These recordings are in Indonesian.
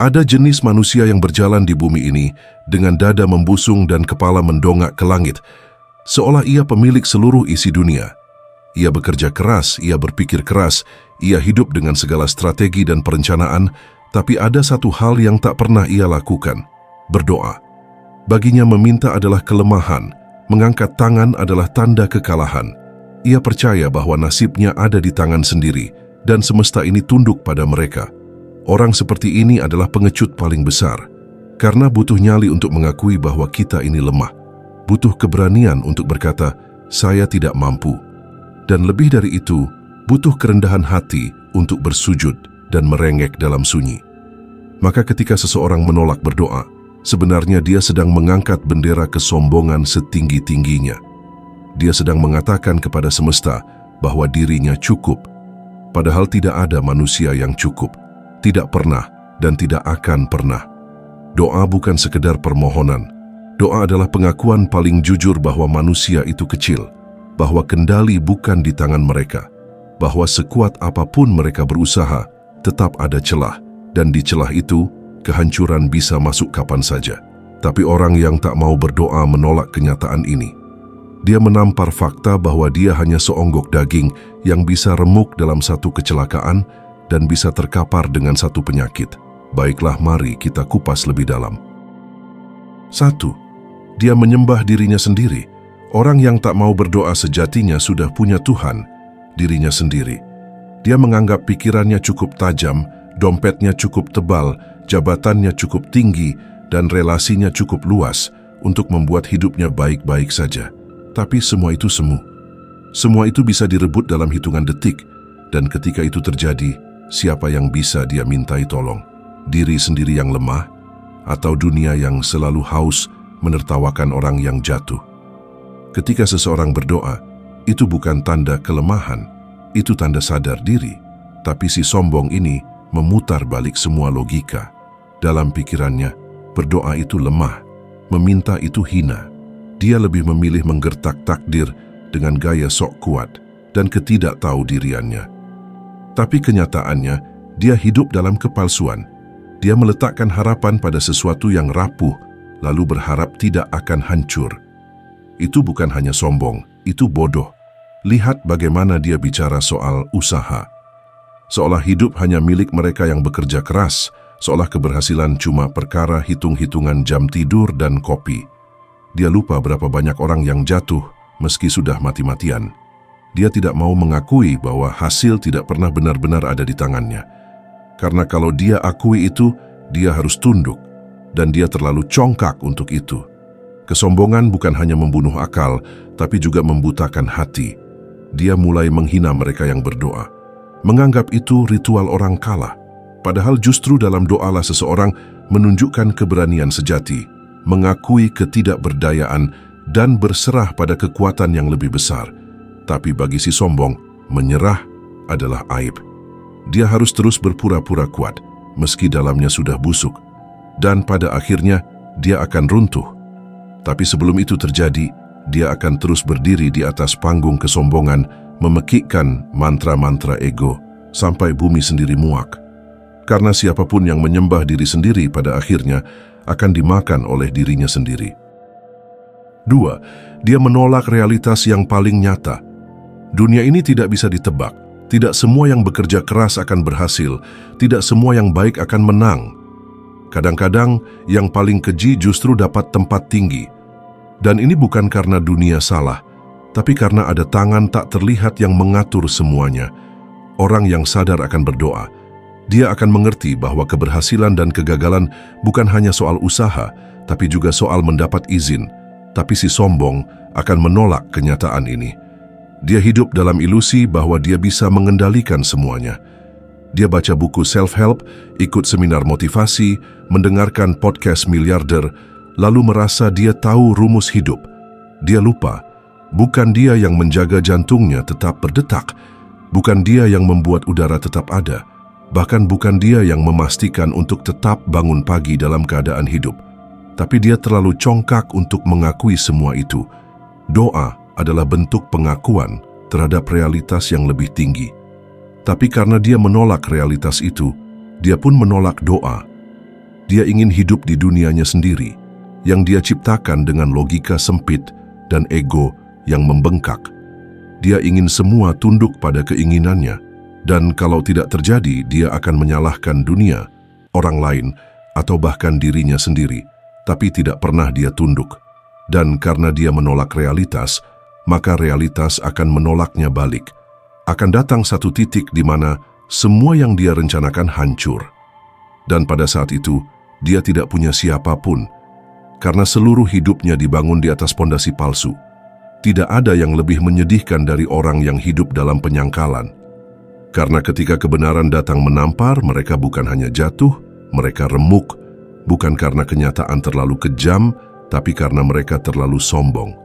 Ada jenis manusia yang berjalan di bumi ini dengan dada membusung dan kepala mendongak ke langit, seolah ia pemilik seluruh isi dunia. Ia bekerja keras, ia berpikir keras, ia hidup dengan segala strategi dan perencanaan, tapi ada satu hal yang tak pernah ia lakukan, berdoa. Baginya meminta adalah kelemahan, mengangkat tangan adalah tanda kekalahan. Ia percaya bahwa nasibnya ada di tangan sendiri, dan semesta ini tunduk pada mereka. Orang seperti ini adalah pengecut paling besar, karena butuh nyali untuk mengakui bahwa kita ini lemah. Butuh keberanian untuk berkata, saya tidak mampu. Dan lebih dari itu, butuh kerendahan hati untuk bersujud dan merengek dalam sunyi. Maka ketika seseorang menolak berdoa, sebenarnya dia sedang mengangkat bendera kesombongan setinggi-tingginya. Dia sedang mengatakan kepada semesta bahwa dirinya cukup, padahal tidak ada manusia yang cukup. Tidak pernah dan tidak akan pernah. Doa bukan sekedar permohonan. Doa adalah pengakuan paling jujur bahwa manusia itu kecil, bahwa kendali bukan di tangan mereka, bahwa sekuat apapun mereka berusaha, tetap ada celah, dan di celah itu, kehancuran bisa masuk kapan saja. Tapi orang yang tak mau berdoa menolak kenyataan ini. Dia menampar fakta bahwa dia hanya seonggok daging yang bisa remuk dalam satu kecelakaan, dan bisa terkapar dengan satu penyakit. Baiklah, mari kita kupas lebih dalam. 1. Dia menyembah dirinya sendiri. Orang yang tak mau berdoa sejatinya sudah punya Tuhan, dirinya sendiri. Dia menganggap pikirannya cukup tajam, dompetnya cukup tebal, jabatannya cukup tinggi, dan relasinya cukup luas untuk membuat hidupnya baik-baik saja. Tapi semua itu semu. Semua itu bisa direbut dalam hitungan detik, dan ketika itu terjadi, siapa yang bisa dia mintai tolong? Diri sendiri yang lemah, atau dunia yang selalu haus menertawakan orang yang jatuh? Ketika seseorang berdoa, itu bukan tanda kelemahan, itu tanda sadar diri. Tapi si sombong ini memutar balik semua logika. Dalam pikirannya, berdoa itu lemah, meminta itu hina. Dia lebih memilih menggertak takdir dengan gaya sok kuat dan ketidaktahu-diriannya. Tapi kenyataannya, dia hidup dalam kepalsuan. Dia meletakkan harapan pada sesuatu yang rapuh, lalu berharap tidak akan hancur. Itu bukan hanya sombong, itu bodoh. Lihat bagaimana dia bicara soal usaha. Seolah hidup hanya milik mereka yang bekerja keras, seolah keberhasilan cuma perkara hitung-hitungan jam tidur dan kopi. Dia lupa berapa banyak orang yang jatuh meski sudah mati-matian. Dia tidak mau mengakui bahwa hasil tidak pernah benar-benar ada di tangannya. Karena kalau dia akui itu, dia harus tunduk, dan dia terlalu congkak untuk itu. Kesombongan bukan hanya membunuh akal, tapi juga membutakan hati. Dia mulai menghina mereka yang berdoa, menganggap itu ritual orang kalah. Padahal justru dalam doalah seseorang menunjukkan keberanian sejati, mengakui ketidakberdayaan, dan berserah pada kekuatan yang lebih besar. Tapi bagi si sombong, menyerah adalah aib. Dia harus terus berpura-pura kuat, meski dalamnya sudah busuk. Dan pada akhirnya, dia akan runtuh. Tapi sebelum itu terjadi, dia akan terus berdiri di atas panggung kesombongan, memekikkan mantra-mantra ego, sampai bumi sendiri muak. Karena siapapun yang menyembah diri sendiri pada akhirnya akan dimakan oleh dirinya sendiri. 2. Dia menolak realitas yang paling nyata. Dunia ini tidak bisa ditebak. Tidak semua yang bekerja keras akan berhasil. Tidak semua yang baik akan menang. Kadang-kadang yang paling keji justru dapat tempat tinggi. Dan ini bukan karena dunia salah, tapi karena ada tangan tak terlihat yang mengatur semuanya. Orang yang sadar akan berdoa. Dia akan mengerti bahwa keberhasilan dan kegagalan bukan hanya soal usaha, tapi juga soal mendapat izin. Tapi si sombong akan menolak kenyataan ini. Dia hidup dalam ilusi bahwa dia bisa mengendalikan semuanya. Dia baca buku self-help, ikut seminar motivasi, mendengarkan podcast miliarder, lalu merasa dia tahu rumus hidup. Dia lupa, bukan dia yang menjaga jantungnya tetap berdetak, bukan dia yang membuat udara tetap ada, bahkan bukan dia yang memastikan untuk tetap bangun pagi dalam keadaan hidup. Tapi dia terlalu congkak untuk mengakui semua itu. Doa adalah bentuk pengakuan terhadap realitas yang lebih tinggi. Tapi karena dia menolak realitas itu, dia pun menolak doa. Dia ingin hidup di dunianya sendiri, yang dia ciptakan dengan logika sempit dan ego yang membengkak. Dia ingin semua tunduk pada keinginannya, dan kalau tidak terjadi, dia akan menyalahkan dunia, orang lain, atau bahkan dirinya sendiri, tapi tidak pernah dia tunduk. Dan karena dia menolak realitas, maka realitas akan menolaknya balik. Akan datang satu titik di mana semua yang dia rencanakan hancur. Dan pada saat itu, dia tidak punya siapapun, karena seluruh hidupnya dibangun di atas pondasi palsu. Tidak ada yang lebih menyedihkan dari orang yang hidup dalam penyangkalan. Karena ketika kebenaran datang menampar, mereka bukan hanya jatuh, mereka remuk, bukan karena kenyataan terlalu kejam, tapi karena mereka terlalu sombong.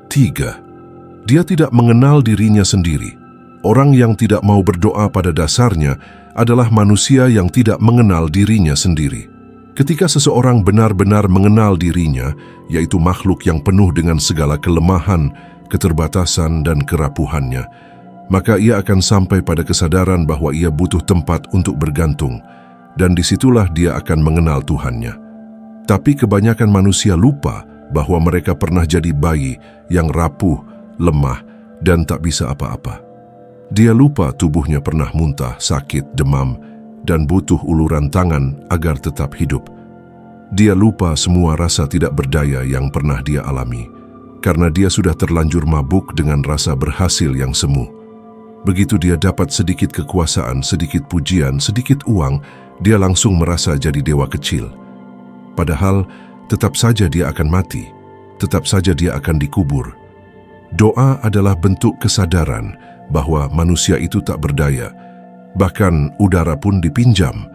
3. Dia tidak mengenal dirinya sendiri. Orang yang tidak mau berdoa pada dasarnya adalah manusia yang tidak mengenal dirinya sendiri. Ketika seseorang benar-benar mengenal dirinya, yaitu makhluk yang penuh dengan segala kelemahan, keterbatasan, dan kerapuhannya, maka ia akan sampai pada kesadaran bahwa ia butuh tempat untuk bergantung, dan disitulah dia akan mengenal Tuhannya. Tapi kebanyakan manusia lupa bahwa mereka pernah jadi bayi yang rapuh, lemah, dan tak bisa apa-apa. Dia lupa tubuhnya pernah muntah, sakit, demam, dan butuh uluran tangan agar tetap hidup. Dia lupa semua rasa tidak berdaya yang pernah dia alami, karena dia sudah terlanjur mabuk dengan rasa berhasil yang semu. Begitu dia dapat sedikit kekuasaan, sedikit pujian, sedikit uang, dia langsung merasa jadi dewa kecil. Padahal, tetap saja dia akan mati, tetap saja dia akan dikubur. Doa adalah bentuk kesadaran bahwa manusia itu tak berdaya. Bahkan udara pun dipinjam,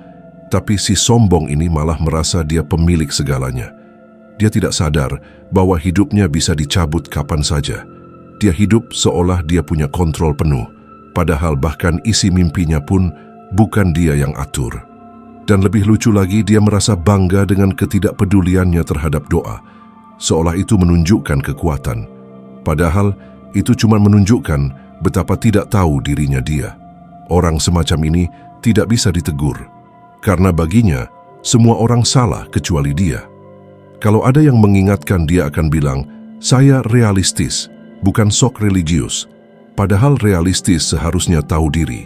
tapi si sombong ini malah merasa dia pemilik segalanya. Dia tidak sadar bahwa hidupnya bisa dicabut kapan saja. Dia hidup seolah dia punya kontrol penuh, padahal bahkan isi mimpinya pun bukan dia yang atur. Dan lebih lucu lagi, dia merasa bangga dengan ketidakpeduliannya terhadap doa, seolah itu menunjukkan kekuatan. Padahal itu cuma menunjukkan betapa tidak tahu dirinya dia. Orang semacam ini tidak bisa ditegur, karena baginya semua orang salah kecuali dia. Kalau ada yang mengingatkan, dia akan bilang, "Saya realistis, bukan sok religius." Padahal realistis seharusnya tahu diri.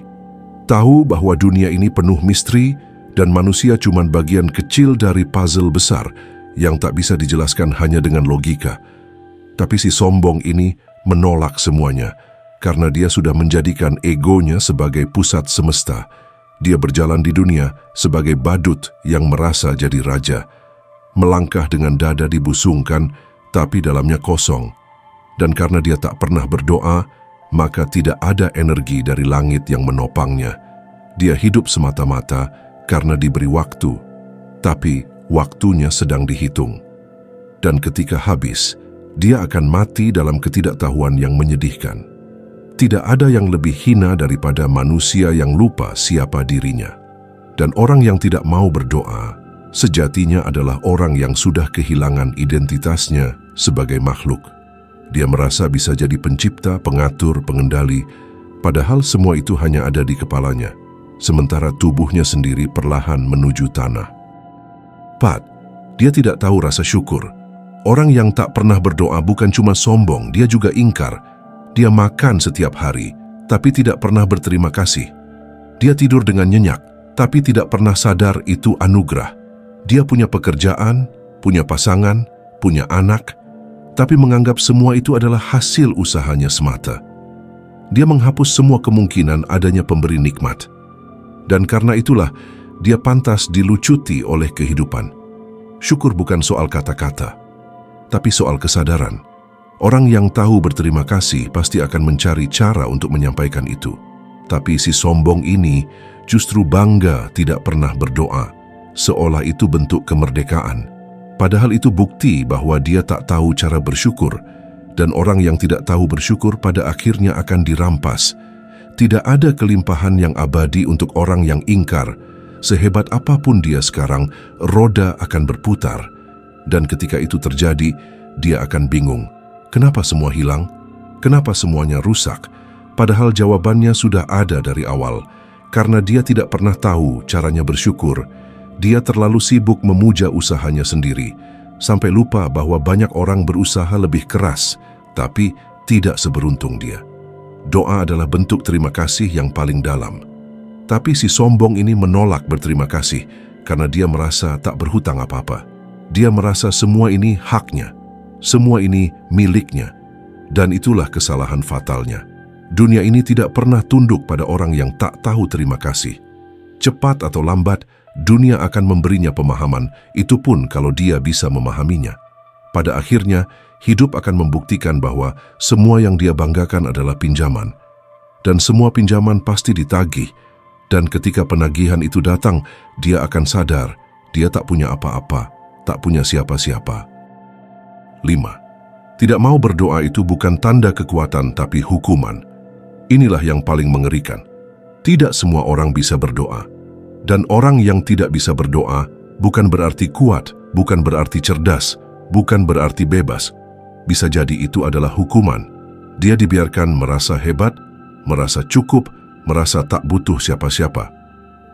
Tahu bahwa dunia ini penuh misteri dan manusia cuma bagian kecil dari puzzle besar yang tak bisa dijelaskan hanya dengan logika. Tapi si sombong ini menolak semuanya karena dia sudah menjadikan egonya sebagai pusat semesta. Dia berjalan di dunia sebagai badut yang merasa jadi raja, melangkah dengan dada dibusungkan tapi dalamnya kosong. Dan karena dia tak pernah berdoa, maka tidak ada energi dari langit yang menopangnya. Dia hidup semata-mata karena diberi waktu, tapi waktunya sedang dihitung. Dan ketika habis, dia akan mati dalam ketidaktahuan yang menyedihkan. Tidak ada yang lebih hina daripada manusia yang lupa siapa dirinya. Dan orang yang tidak mau berdoa, sejatinya adalah orang yang sudah kehilangan identitasnya sebagai makhluk. Dia merasa bisa jadi pencipta, pengatur, pengendali, padahal semua itu hanya ada di kepalanya, sementara tubuhnya sendiri perlahan menuju tanah. 4. Dia tidak tahu rasa syukur. Orang yang tak pernah berdoa bukan cuma sombong, dia juga ingkar. Dia makan setiap hari, tapi tidak pernah berterima kasih. Dia tidur dengan nyenyak, tapi tidak pernah sadar itu anugerah. Dia punya pekerjaan, punya pasangan, punya anak, tapi menganggap semua itu adalah hasil usahanya semata. Dia menghapus semua kemungkinan adanya pemberi nikmat. Dan karena itulah, dia pantas dilucuti oleh kehidupan. Syukur bukan soal kata-kata, tapi soal kesadaran. Orang yang tahu berterima kasih pasti akan mencari cara untuk menyampaikan itu. Tapi si sombong ini justru bangga tidak pernah berdoa, seolah itu bentuk kemerdekaan. Padahal itu bukti bahwa dia tak tahu cara bersyukur, dan orang yang tidak tahu bersyukur pada akhirnya akan dirampas. Tidak ada kelimpahan yang abadi untuk orang yang ingkar. Sehebat apapun dia sekarang, roda akan berputar. Dan ketika itu terjadi, dia akan bingung. Kenapa semua hilang? Kenapa semuanya rusak? Padahal jawabannya sudah ada dari awal. Karena dia tidak pernah tahu caranya bersyukur. Dia terlalu sibuk memuja usahanya sendiri, sampai lupa bahwa banyak orang berusaha lebih keras, tapi tidak seberuntung dia. Doa adalah bentuk terima kasih yang paling dalam. Tapi si sombong ini menolak berterima kasih karena dia merasa tak berhutang apa-apa. Dia merasa semua ini haknya, semua ini miliknya. Dan itulah kesalahan fatalnya. Dunia ini tidak pernah tunduk pada orang yang tak tahu terima kasih. Cepat atau lambat, dunia akan memberinya pemahaman, itu pun kalau dia bisa memahaminya. Pada akhirnya, hidup akan membuktikan bahwa semua yang dia banggakan adalah pinjaman. Dan semua pinjaman pasti ditagih. Dan ketika penagihan itu datang, dia akan sadar, dia tak punya apa-apa, tak punya siapa-siapa. 5. Tidak mau berdoa itu bukan tanda kekuatan tapi hukuman. Inilah yang paling mengerikan. Tidak semua orang bisa berdoa. Dan orang yang tidak bisa berdoa bukan berarti kuat, bukan berarti cerdas, bukan berarti bebas. Bisa jadi itu adalah hukuman. Dia dibiarkan merasa hebat, merasa cukup, merasa tak butuh siapa-siapa.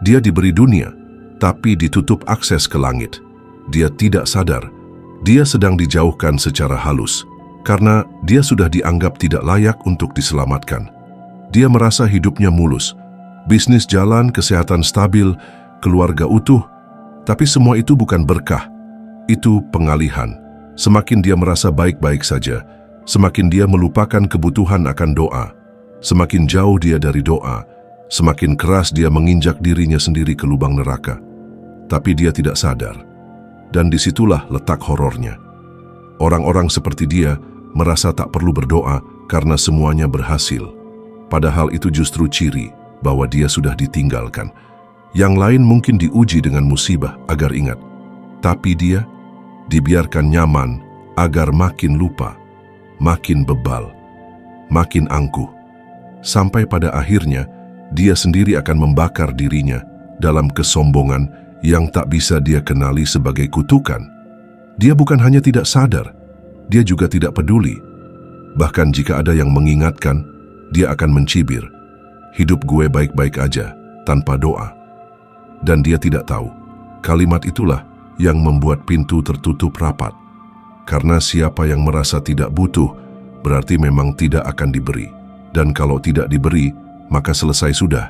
Dia diberi dunia, tapi ditutup akses ke langit. Dia tidak sadar, dia sedang dijauhkan secara halus, karena dia sudah dianggap tidak layak untuk diselamatkan. Dia merasa hidupnya mulus, bisnis jalan, kesehatan stabil, keluarga utuh, tapi semua itu bukan berkah, itu pengalihan. Semakin dia merasa baik-baik saja, semakin dia melupakan kebutuhan akan doa. Semakin jauh dia dari doa, semakin keras dia menginjak dirinya sendiri ke lubang neraka. Tapi dia tidak sadar, dan disitulah letak horornya. Orang-orang seperti dia merasa tak perlu berdoa karena semuanya berhasil. Padahal itu justru ciri bahwa dia sudah ditinggalkan. Yang lain mungkin diuji dengan musibah agar ingat. Tapi dia dibiarkan nyaman agar makin lupa, makin bebal, makin angkuh. Sampai pada akhirnya, dia sendiri akan membakar dirinya dalam kesombongan yang tak bisa dia kenali sebagai kutukan. Dia bukan hanya tidak sadar, dia juga tidak peduli. Bahkan jika ada yang mengingatkan, dia akan mencibir, hidup gue baik-baik aja, tanpa doa. Dan dia tidak tahu, kalimat itulah yang membuat pintu tertutup rapat. Karena siapa yang merasa tidak butuh, berarti memang tidak akan diberi. Dan kalau tidak diberi, maka selesai sudah.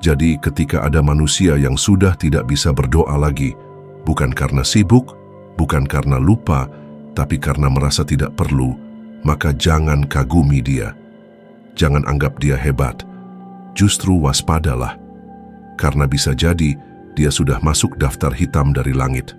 Jadi ketika ada manusia yang sudah tidak bisa berdoa lagi, bukan karena sibuk, bukan karena lupa, tapi karena merasa tidak perlu, maka jangan kagumi dia. Jangan anggap dia hebat. Justru waspadalah. Karena bisa jadi dia sudah masuk daftar hitam dari langit.